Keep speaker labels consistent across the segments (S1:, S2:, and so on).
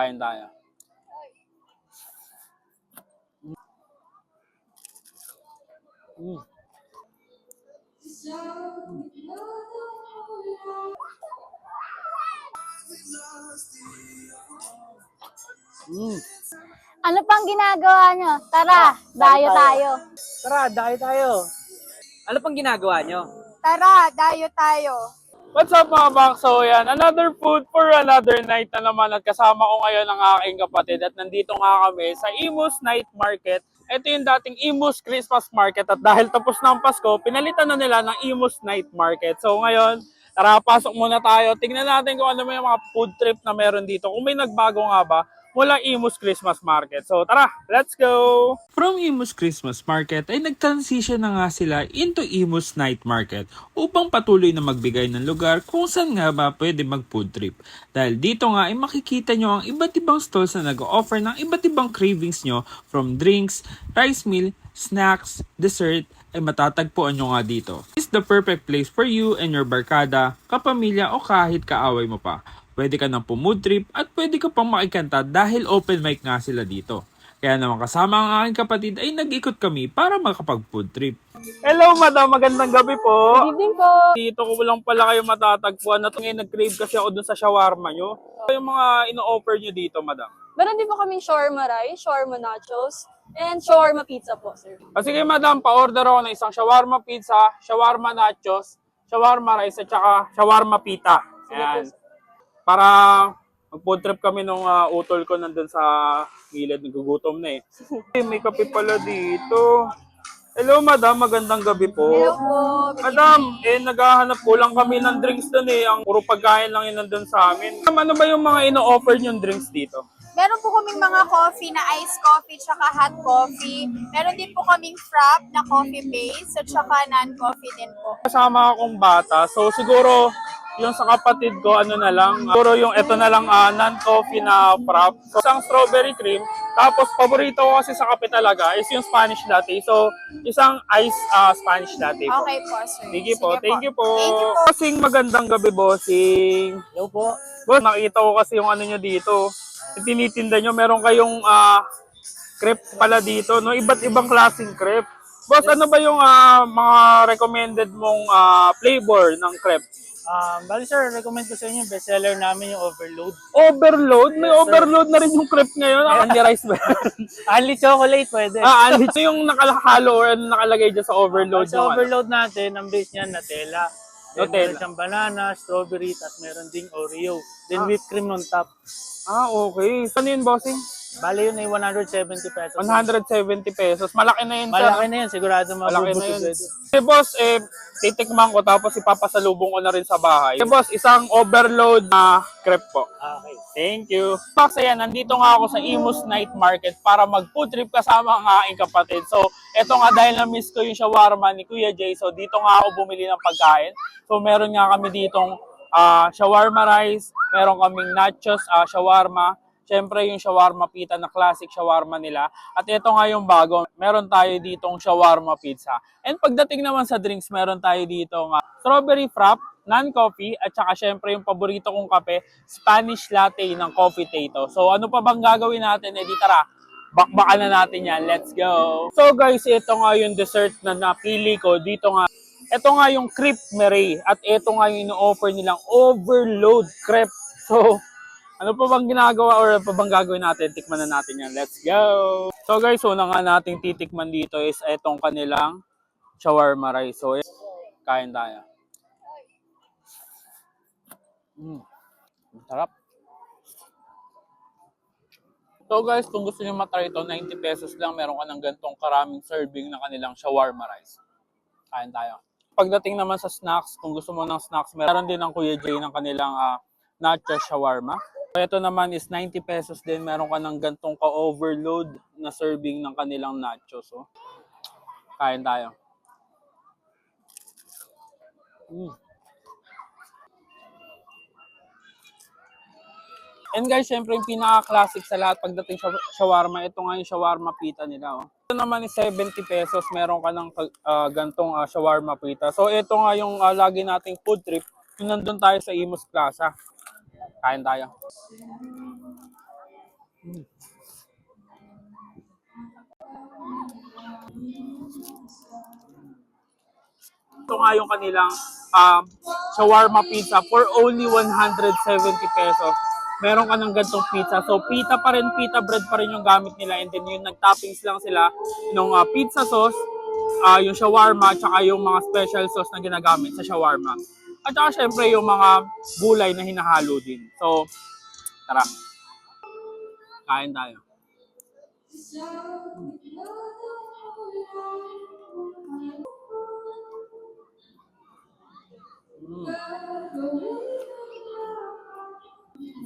S1: Kain tayo. Mm. Mm.
S2: Ano pang ginagawa nyo? Tara, dayo tayo.
S3: Tara, dayo tayo. Ano pang ginagawa nyo?
S2: Tara, dayo tayo.
S1: What's up mga bakso? Yan, another food for another night na naman at kasama ko ngayon ang aking kapatid at nandito nga kami sa Imus Night Market. Ito yung dating Imus Christmas Market at dahil tapos na ang Pasko, pinalitan na nila ng Imus Night Market. So ngayon, tara pasok muna tayo. Tingnan natin kung ano may mga food trip na meron dito. Kung may nagbago nga ba mula Imus Christmas Market. So tara, let's go! From Imus Christmas Market ay nag-transition na nga sila into Imus Night Market upang patuloy na magbigay ng lugar kung saan nga ba pwede mag-food trip. Dahil dito nga ay makikita nyo ang iba't ibang stalls na nag-offer ng iba't ibang cravings nyo from drinks, rice meal, snacks, dessert, ay matatagpuan nyo nga dito. This is the perfect place for you and your barkada, kapamilya o kahit kaaway mo pa. Pwede ka nang pumood trip at pwede ka pang makikanta dahil open mic nga sila dito. Kaya naman kasama ang aking kapatid ay nag-ikot kami para makapag-food trip. Hello madam, magandang gabi po.
S2: Good evening po.
S1: Dito ko lang pala kayo matatagpuan at ngayon nag-crave kasi ako dun sa shawarma nyo. Ano yung mga ino-offer nyo dito madam?
S4: Meron din po kaming shawarma rice, shawarma nachos, and shawarma pizza po, sir.
S1: Sige madam, pa-order ako ng isang shawarma pizza, shawarma nachos, shawarma rice at saka shawarma pita. Ayan. Para mag-food trip kami nung utol ko nandun sa gilid, nagugutom na eh. May kape pala dito. Hello madam, magandang gabi po.
S2: Hello po.
S1: Madam, naghahanap po lang kami ng drinks dun eh. Ang puro pagkain lang yun nandun sa amin. Madam, ano ba yung mga ino-offer yung drinks dito?
S2: Meron po kaming mga coffee na iced coffee tsaka hot coffee. Meron din po kaming frap na coffee base at tsaka non-coffee din po.
S1: Kasama akong bata, so siguro yung sa kapatid ko, ano na lang, siguro yung ito na lang non-coffee na frap. So, isang strawberry cream. Tapos, paborito ko kasi sa kape talaga is yung Spanish latte. So, isang iced Spanish latte po.
S2: Okay po, sir.
S1: Sige po, thank you po.
S2: Thank you po.
S1: Bossing, magandang gabi, bossing.
S3: Hello po.
S1: Boss, nakita ko kasi yung ano nyo dito. Yung tinitinda nyo, meron kayong crepe pala dito, no? Iba't ibang klaseng crepe. Boss, ano ba yung mga recommended mong flavor ng crepe?
S3: Bali sir, recommend ko sa inyo, bestseller namin yung Overload.
S1: Overload? May overload na rin yung crepe ngayon. Candy rice ba?
S3: Only chocolate pwede.
S1: Ito yung nakalahalo or nakalagay dyan sa overload.
S3: Sa Overload natin, ang base niyan, Nutella. Then
S1: Nutella.
S3: meron siyang banana, strawberry, tapos meron ding Oreo. Then whipped cream on top.
S1: Okay. Saan yun, bossing?
S3: Bali yun ay 170 pesos.
S1: 170 pesos. Malaki na yun, sir.
S3: Malaki na yun, sigurado
S1: Malaki na
S3: mabubusog
S1: yun.
S3: ito.
S1: Boss, titikman ko tapos ipapasalubong ko na rin sa bahay. Boss, isang overload na crepe po.
S3: Okay.
S1: Thank you. Boss, ayan, nandito nga ako sa Imus Night Market para mag-food trip kasama ang aking kapatid. So, eto nga dahil na-miss ko yung shawarma ni Kuya Jay. So, dito nga ako bumili ng pagkain. So, meron nga kami ditong shawarma rice, meron kaming nachos, shawarma. Siyempre yung shawarma pita na classic shawarma nila. At ito nga yung bago, meron tayo ditong shawarma pizza. And pagdating naman sa drinks, meron tayo ditong strawberry frap, non-coffee, at saka siyempre yung paborito kong kape, Spanish latte ng Coffee Tato. So ano pa bang gagawin natin? Di tara, bakbakan na natin yan. Let's go! So guys, ito nga yung dessert na napili ko. Dito nga, ito nga yung crepe meringue. At ito nga yung ino-offer nilang overload crepe. So, ano pa bang ginagawa or pa bang gagawin natin? Tikman na natin yan. Let's go! So guys, una nga nating titikman dito is itong kanilang shawarma rice. So, kain tayo. Sarap. So guys, kung gusto niyo matry ito, 90 pesos lang. Meron ka ng gantong karaming serving na kanilang shawarma rice. Kain tayo. Pagdating naman sa snacks, kung gusto mo ng snacks, meron din ng Kuya Jay ng kanilang nachos shawarma. Ito naman is 90 pesos din. Meron ka ng gantong ka-overload na serving ng kanilang nachos. Oh. Kain tayo. And guys, syempre yung pinaka-classic sa lahat pagdating sa shawarma, ito nga yung shawarma pita nila. Oh. Ito naman is 70 pesos. Meron ka ng gantong shawarma pita. So ito nga yung lagi nating food trip. Yung nandun tayo sa Imus Plaza. Kain tayo. Ito nga yung kanilang shawarma pizza for only 170 pesos. Meron ka ng gantong pizza. So, pita pa rin, pita bread pa rin yung gamit nila. And then, yung nag-toppings lang sila ng pizza sauce, yung shawarma, tsaka yung mga special sauce na ginagamit sa shawarma. At saka, syempre, yung mga gulay na hinahalo din. So, tara. Kain tayo.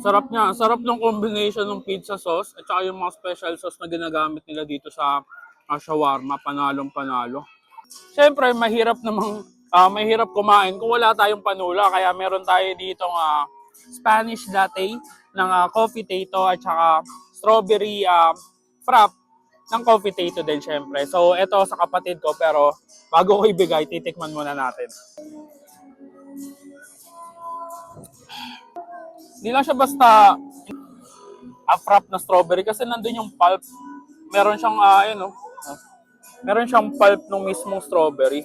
S1: Sarap niya. Sarap ng combination ng pizza sauce at saka yung mga special sauce na ginagamit nila dito sa shawarma. Panalong panalo. Siyempre, mahirap kumain kung wala tayong panula. Kaya meron tayo ditong Spanish latte ng coffee tato at saka strawberry frap ng coffee tato din syempre. So, ito sa kapatid ko pero bago ko ibigay, titikman muna natin. Hindi lang siya basta frap na strawberry kasi nandun yung pulp. Meron siyang, meron siyang pulp ng mismong strawberry.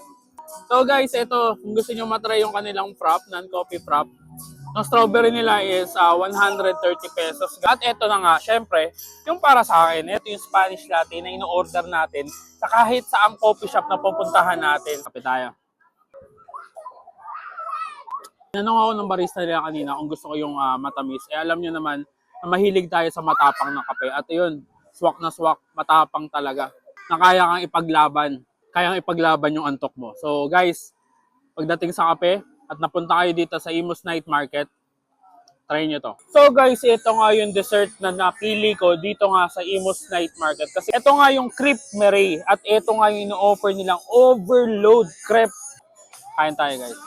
S1: So guys, ito, kung gusto nyo matry yung kanilang frap, non-coffee frap, ang strawberry nila is 130 pesos. At ito na nga, syempre, yung para sa akin, ito yung Spanish latte na ino-order natin sa kahit saang coffee shop na pupuntahan natin. Kapit tayo. Tinanong ako ng barista nila kanina kung gusto ko yung matamis. Alam nyo naman na mahilig tayo sa matapang ng kape. At yun, swak na swak, matapang talaga. Na kaya kang ipaglaban. Kaya kang ipaglaban yung antok mo. So guys, pagdating sa kape at napunta kayo dito sa Imus Night Market, try nyo to. So guys, ito nga yung dessert na napili ko dito nga sa Imus Night Market. Kasi ito nga yung crepe meringue at ito nga yung ino-offer nilang overload crepe. Kain tayo guys.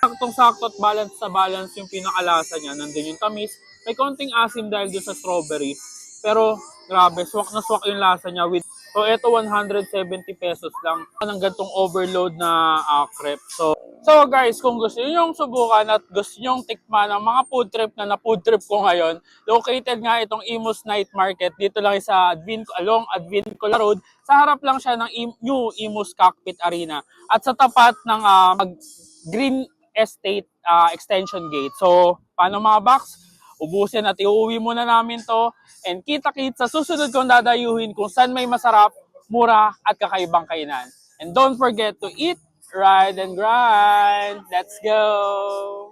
S1: Saktong-sakto at balance sa balance yung pinakalasa niya. Nandun yung tamis. May konting asim dahil doon sa strawberry. Pero grabe, swak na swak yung lasa niya. So ito 170 pesos lang. Ng gantong overload na crepe. So guys, kung gusto niyo yung subukan at gusto niyo yung tikman ng mga food trip na food trip ko ngayon, located nga itong Imus Night Market. Dito lang sa along Advincula Road. Sa harap lang siya ng New Imus Cockpit Arena. At sa tapat ng Green Estate Extension Gate. So, paano mga box? Ubusin at iuwi muna namin to. And kita-kit sa susunod kong dadayuhin kung saan may masarap, mura at kakaibang kainan. And don't forget to eat, ride, and grind. Let's go!